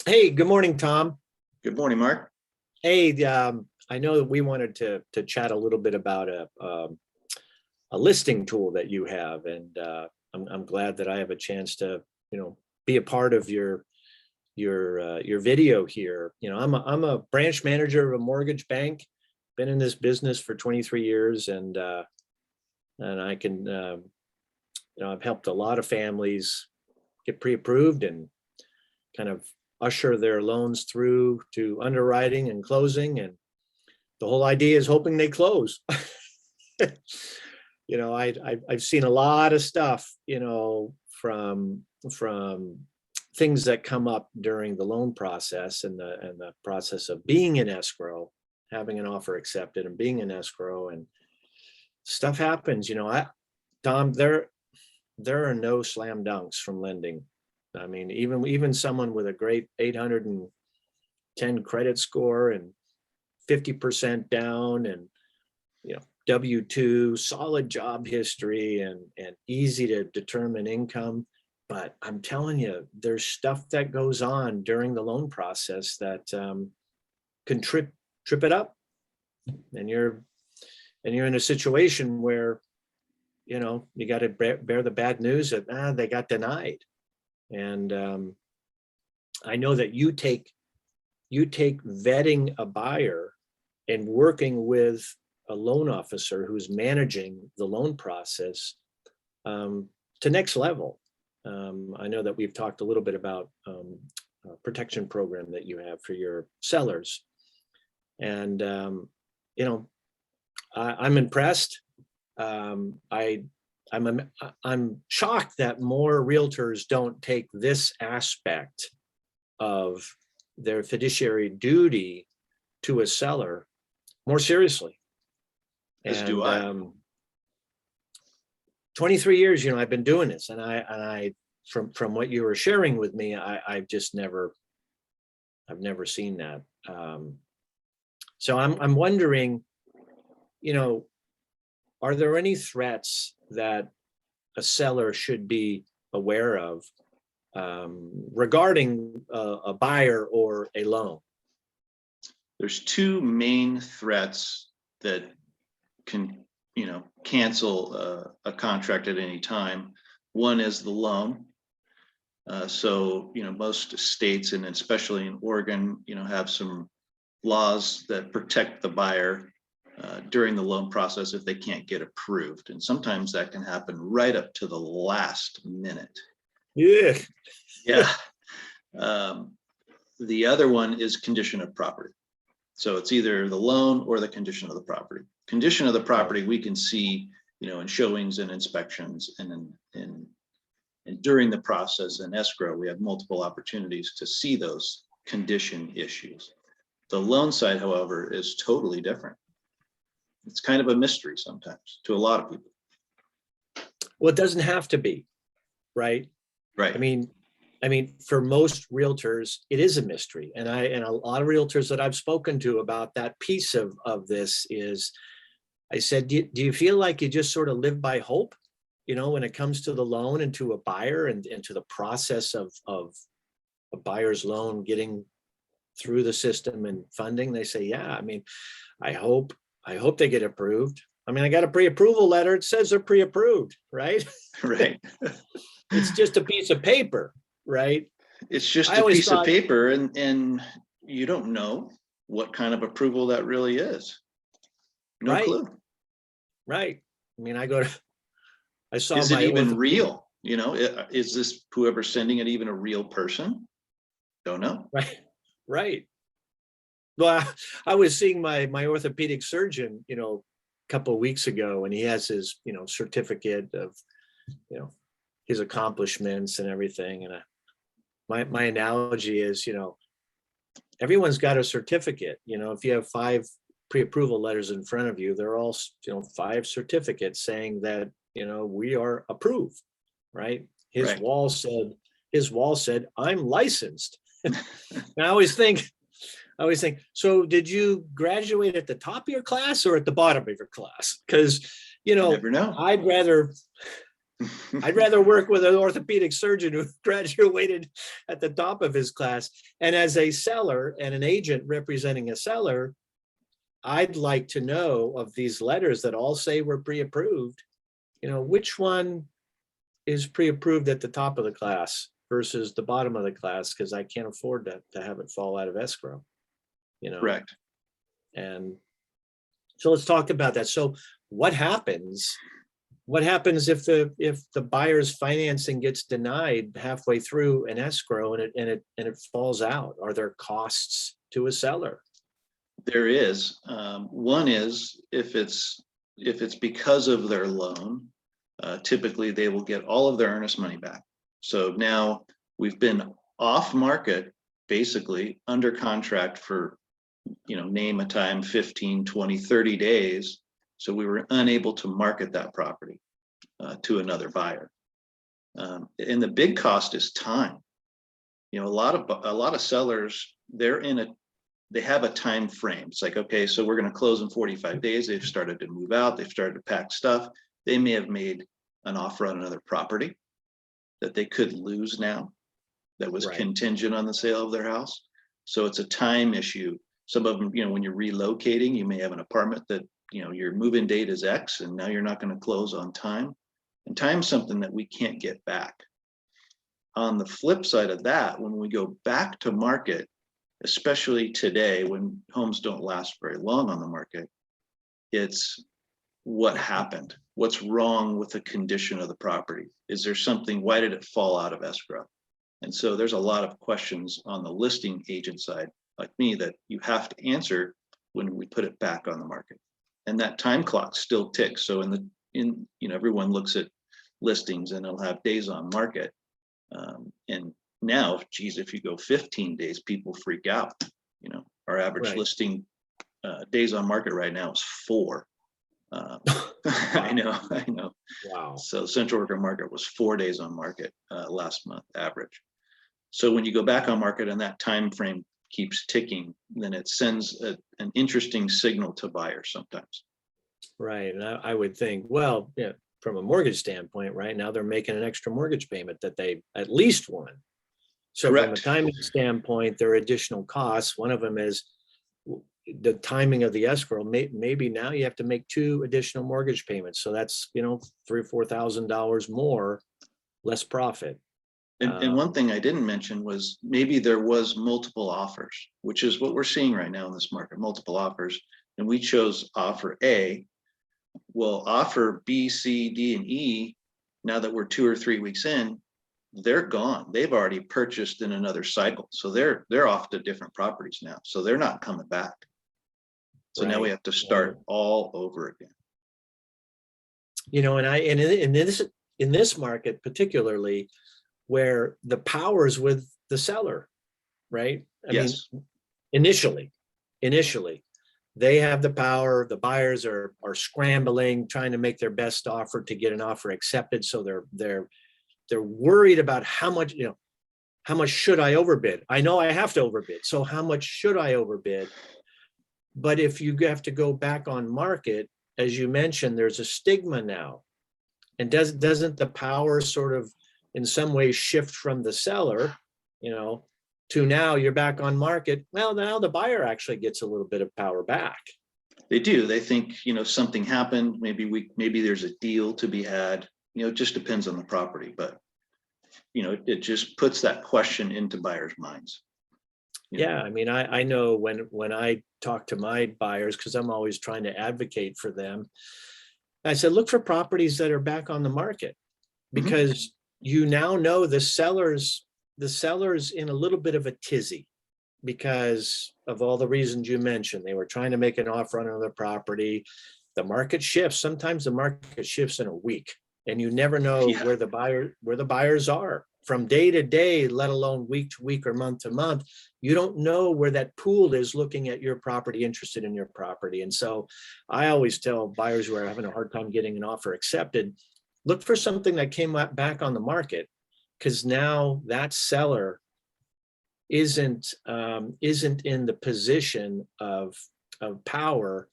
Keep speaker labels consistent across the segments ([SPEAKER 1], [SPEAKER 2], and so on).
[SPEAKER 1] Hey, good morning, Tom.
[SPEAKER 2] Good morning, Mark.
[SPEAKER 1] Hey, I know that we wanted to chat a little bit about a listing tool that you have, and I'm glad that I have a chance to be a part of your video here. I'm a branch manager of a mortgage bank. Been in this business for 23 years, and I can I've helped a lot of families get pre-approved and kind of usher their loans through to underwriting and closing. And the whole idea is hoping they close. I've seen a lot of stuff, from things that come up during the loan process and the process of being in escrow, having an offer accepted and being in escrow, and stuff happens. Tom, there are no slam dunks from lending. I mean, even someone with a great 810 credit score and 50% down and W-2, solid job history and easy to determine income. But I'm telling you, there's stuff that goes on during the loan process that can trip it up. And you're in a situation where you got to bear the bad news that they got denied. And I know that you take vetting a buyer and working with a loan officer who's managing the loan process to next level. I know that we've talked a little bit about a protection program that you have for your sellers, and I'm impressed. I'm shocked that more realtors don't take this aspect of their fiduciary duty to a seller more seriously.
[SPEAKER 2] As do I.
[SPEAKER 1] 23 years, I've been doing this, and I from what you were sharing with me, I've never seen that. So I'm wondering, are there any threats that a seller should be aware of regarding a buyer or a loan?
[SPEAKER 2] There's two main threats that can, cancel a contract at any time. One is the loan. So, most states, and especially in Oregon, have some laws that protect the buyer during the loan process if they can't get approved. And sometimes that can happen right up to the last minute.
[SPEAKER 1] Yeah.
[SPEAKER 2] Yeah. The other one is condition of property. So it's either the loan or the condition of the property. Condition of the property we can see, in showings and inspections, and during the process in escrow, we have multiple opportunities to see those condition issues. The loan side, however, is totally different. It's kind of a mystery sometimes to a lot of people.
[SPEAKER 1] Well, it doesn't have to be, right?
[SPEAKER 2] Right.
[SPEAKER 1] I mean, for most realtors, it is a mystery. And a lot of realtors that I've spoken to about that piece of this is, I said, do you feel like you just sort of live by hope, when it comes to the loan and to a buyer and to the process of a buyer's loan getting through the system and funding? They say, yeah, I hope they get approved. I got a pre-approval letter. It says they're pre-approved, right?
[SPEAKER 2] Right.
[SPEAKER 1] It's just a piece of paper, right?
[SPEAKER 2] It's just a piece of paper, and you don't know what kind of approval that really is. No clue.
[SPEAKER 1] Right. I saw.
[SPEAKER 2] Is it even real? Is this whoever's sending it even a real person? Don't know.
[SPEAKER 1] Right. Well, I was seeing my orthopedic surgeon, a couple of weeks ago, and he has his, certificate of, his accomplishments and everything. And my analogy is, everyone's got a certificate. If you have 5 pre-approval letters in front of you, they're all, 5 certificates saying that, we are approved, right? His wall said, I'm licensed. And I always think, so did you graduate at the top of your class or at the bottom of your class? Because,
[SPEAKER 2] you never know.
[SPEAKER 1] I'd rather I'd rather work with an orthopedic surgeon who graduated at the top of his class. And as a seller and an agent representing a seller, I'd like to know of these letters that all say we're pre-approved, which one is pre-approved at the top of the class versus the bottom of the class, because I can't afford to have it fall out of escrow,
[SPEAKER 2] Correct.
[SPEAKER 1] And so let's talk about that. So what happens if the buyer's financing gets denied halfway through an escrow and it falls out? Are there costs to a seller?
[SPEAKER 2] There is. One is if it's because of their loan, typically they will get all of their earnest money back. So now we've been off market, basically under contract for, name a time, 15, 20, 30 days. So we were unable to market that property to another buyer. And the big cost is time. A lot of sellers, they have a time frame. It's like, okay, so we're going to close in 45 days. They've started to move out. They've started to pack stuff. They may have made an offer on another property that they could lose now that was
[SPEAKER 1] Right.
[SPEAKER 2] contingent on the sale of their house. So it's a time issue. Some of them, when you're relocating, you may have an apartment that, your move-in date is X and now you're not going to close on time. And time's something that we can't get back. On the flip side of that, when we go back to market, especially today when homes don't last very long on the market, it's what happened? What's wrong with the condition of the property? Is there something, why did it fall out of escrow? And so there's a lot of questions on the listing agent side, like me, that you have to answer when we put it back on the market. And that time clock still ticks. So everyone looks at listings and it'll have days on market. And now, geez, if you go 15 days, people freak out. Our average
[SPEAKER 1] Right.
[SPEAKER 2] listing days on market right now is 4. I know.
[SPEAKER 1] Wow.
[SPEAKER 2] So Central Worker Market was 4 days on market last month average. So when you go back on market and that time frame keeps ticking, then it sends an interesting signal to buyers sometimes.
[SPEAKER 1] Right. And I would think, well, yeah, from a mortgage standpoint, right now they're making an extra mortgage payment that they at least won. So
[SPEAKER 2] Correct.
[SPEAKER 1] from a timing standpoint, there are additional costs. One of them is the timing of the escrow. Maybe now you have to make 2 additional mortgage payments. So that's, $3,000 or $4,000 more, less profit.
[SPEAKER 2] And one thing I didn't mention was maybe there was multiple offers, which is what we're seeing right now in this market, multiple offers. And we chose offer A. Well, offer B, C, D, and E, now that we're 2 or 3 weeks in, they're gone. They've already purchased in another cycle. So they're off to different properties now. So they're not coming back. So now we have to start all over again.
[SPEAKER 1] And in this market particularly, where the power is with the seller, right? I mean, initially, they have the power. The buyers are scrambling, trying to make their best offer to get an offer accepted. So they're worried about how much should I overbid? I know I have to overbid. So how much should I overbid? But if you have to go back on market, as you mentioned, there's a stigma now. And doesn't the power sort of in some ways shift from the seller, to now you're back on market? Well, now the buyer actually gets a little bit of power back.
[SPEAKER 2] They do. They think, something happened. Maybe there's a deal to be had. It just depends on the property, but it just puts that question into buyers' minds.
[SPEAKER 1] Yeah, I mean, I know when I talk to my buyers, because I'm always trying to advocate for them, I said, look for properties that are back on the market, because you now know the seller's in a little bit of a tizzy because of all the reasons you mentioned. They were trying to make an offer on another property. The market shifts. Sometimes the market shifts in a week, and you never know where the buyers are from day to day, let alone week to week or month to month. You don't know where that pool is looking at your property, interested in your property. And so I always tell buyers who are having a hard time getting an offer accepted, look for something that came back on the market, because now that seller isn't in the position of power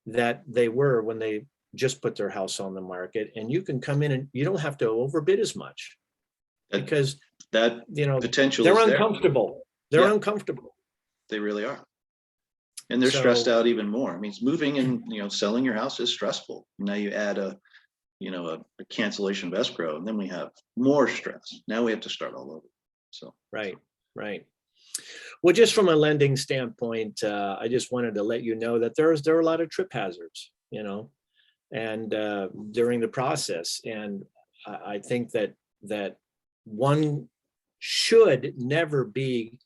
[SPEAKER 1] that they were when they just put their house on the market, and you can come in and you don't have to overbid as much
[SPEAKER 2] That-
[SPEAKER 1] because,
[SPEAKER 2] That
[SPEAKER 1] you know,
[SPEAKER 2] potential
[SPEAKER 1] they're
[SPEAKER 2] is there.
[SPEAKER 1] uncomfortable. They're
[SPEAKER 2] Yeah.
[SPEAKER 1] uncomfortable.
[SPEAKER 2] They really are. And they're stressed
[SPEAKER 1] So,
[SPEAKER 2] out even more. I mean, moving and, selling your house is stressful. Now you add a cancellation of escrow, and then we have more stress. Now we have to start all over. So,
[SPEAKER 1] right. Well, just from a lending standpoint, I just wanted to let you know that there are a lot of trip hazards, and during the process. And I think that one should never be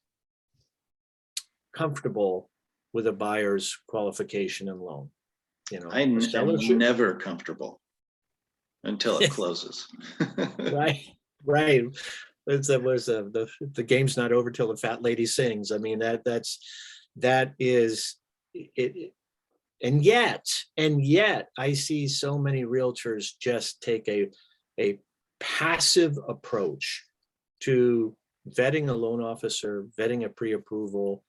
[SPEAKER 1] comfortable with a buyer's qualification and loan.
[SPEAKER 2] I'm
[SPEAKER 1] the seller should,
[SPEAKER 2] never comfortable until it closes.
[SPEAKER 1] right. The game's not over till the fat lady sings. I mean, that is it. And yet I see so many realtors just take a passive approach to vetting a loan officer, vetting a pre-approval,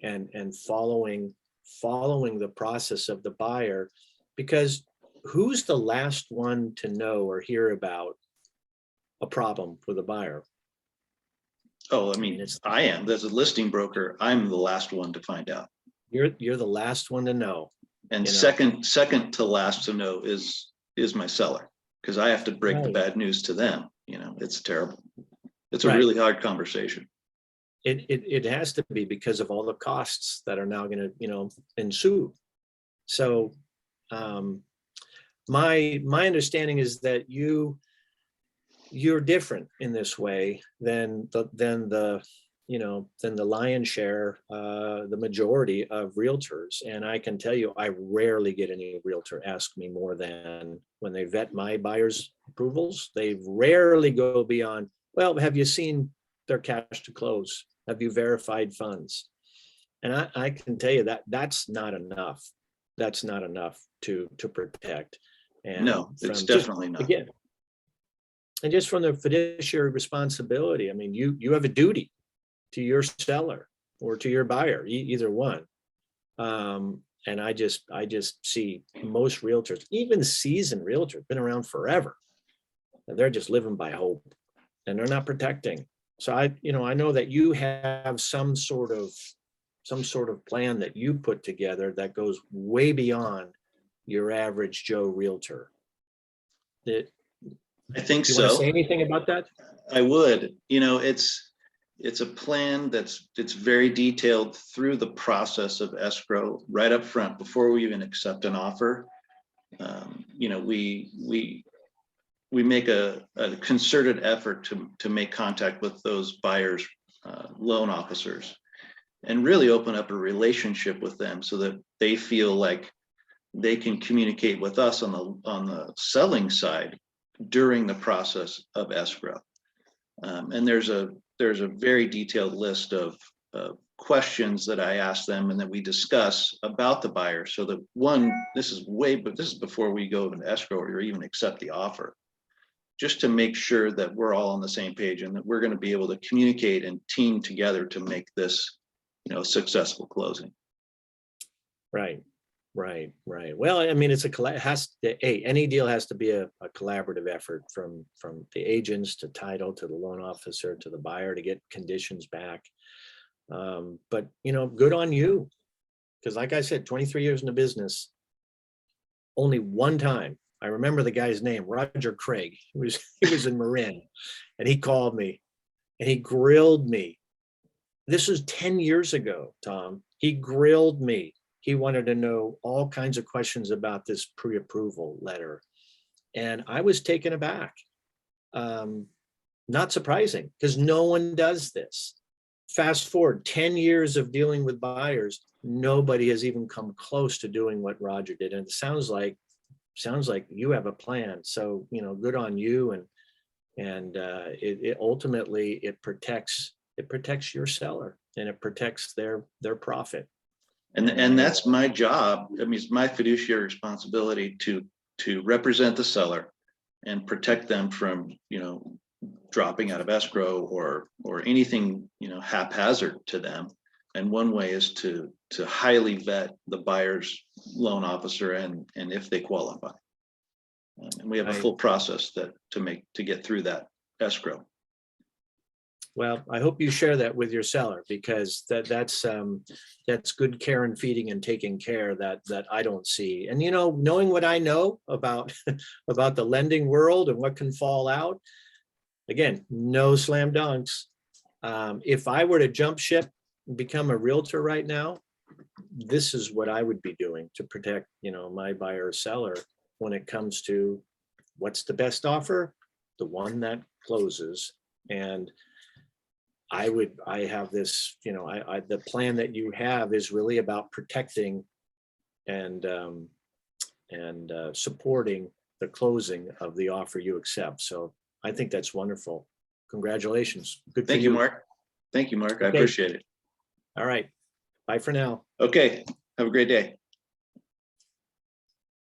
[SPEAKER 1] and following the process of the buyer, because who's the last one to know or hear about a problem with a buyer?
[SPEAKER 2] Oh, I mean, I am. There's a listing broker. I'm the last one to find out.
[SPEAKER 1] You're the last one to know.
[SPEAKER 2] And second to last to know is my seller, because I have to break the bad news to them. It's terrible. It's a really hard conversation.
[SPEAKER 1] It has to be, because of all the costs that are now going to ensue. So my understanding is that you're different in this way than the lion's share, the majority of realtors. And I can tell you, I rarely get any realtor ask me more than, when they vet my buyers' approvals, they rarely go beyond, well, have you seen their cash to close? Have you verified funds? And I can tell you that's not enough. That's not enough to protect. And
[SPEAKER 2] no, it's definitely not.
[SPEAKER 1] Again, and just from the fiduciary responsibility, I mean, you have a duty to your seller or to your buyer, either one. And I just see most realtors, even seasoned realtors, been around forever, and they're just living by hope, and they're not protecting. So I know that you have some sort of plan that you put together that goes way beyond your average Joe realtor.
[SPEAKER 2] I think
[SPEAKER 1] you
[SPEAKER 2] so.
[SPEAKER 1] Want to say anything about that?
[SPEAKER 2] I would. It's a plan it's very detailed through the process of escrow right up front before we even accept an offer. We make a concerted effort to make contact with those buyers, loan officers, and really open up a relationship with them so that they feel like they can communicate with us on the selling side during the process of escrow. And there's a very detailed list of questions that I ask them and that we discuss about the buyer. So that this is before we go into escrow or even accept the offer, just to make sure that we're all on the same page and that we're going to be able to communicate and team together to make this, a successful closing.
[SPEAKER 1] Right. Well, I mean, any deal has to be a collaborative effort from the agents to title to the loan officer to the buyer to get conditions back. But good on you, because like I said, 23 years in the business, only one time. I remember the guy's name, Roger Craig. He was in Marin, and he called me and he grilled me. This was 10 years ago, Tom. He grilled me. He wanted to know all kinds of questions about this pre-approval letter. And I was taken aback. Not surprising, because no one does this. Fast forward 10 years of dealing with buyers, nobody has even come close to doing what Roger did. And it sounds like you have a plan. So, good on you. And it ultimately, it protects your seller, and it protects their profit.
[SPEAKER 2] And that's my job. I mean, it's my fiduciary responsibility to represent the seller and protect them from, dropping out of escrow or anything, haphazard to them. And one way is to highly vet the buyer's loan officer and if they qualify. And we have a
[SPEAKER 1] Right.
[SPEAKER 2] full process to get through that escrow.
[SPEAKER 1] Well, I hope you share that with your seller, because that's good care and feeding and taking care that I don't see. And, knowing what I know about, about the lending world and what can fall out, again, no slam dunks. If I were to jump ship and become a realtor right now, this is what I would be doing to protect, my buyer or seller when it comes to what's the best offer, the one that closes. And I have this, the plan that you have is really about protecting and supporting the closing of the offer you accept. So I think that's wonderful. Congratulations. Good for
[SPEAKER 2] Thank you, Mark. Thank you, Mark. I
[SPEAKER 1] Okay.
[SPEAKER 2] appreciate it.
[SPEAKER 1] All right. Bye for now.
[SPEAKER 2] Okay. Have a great day.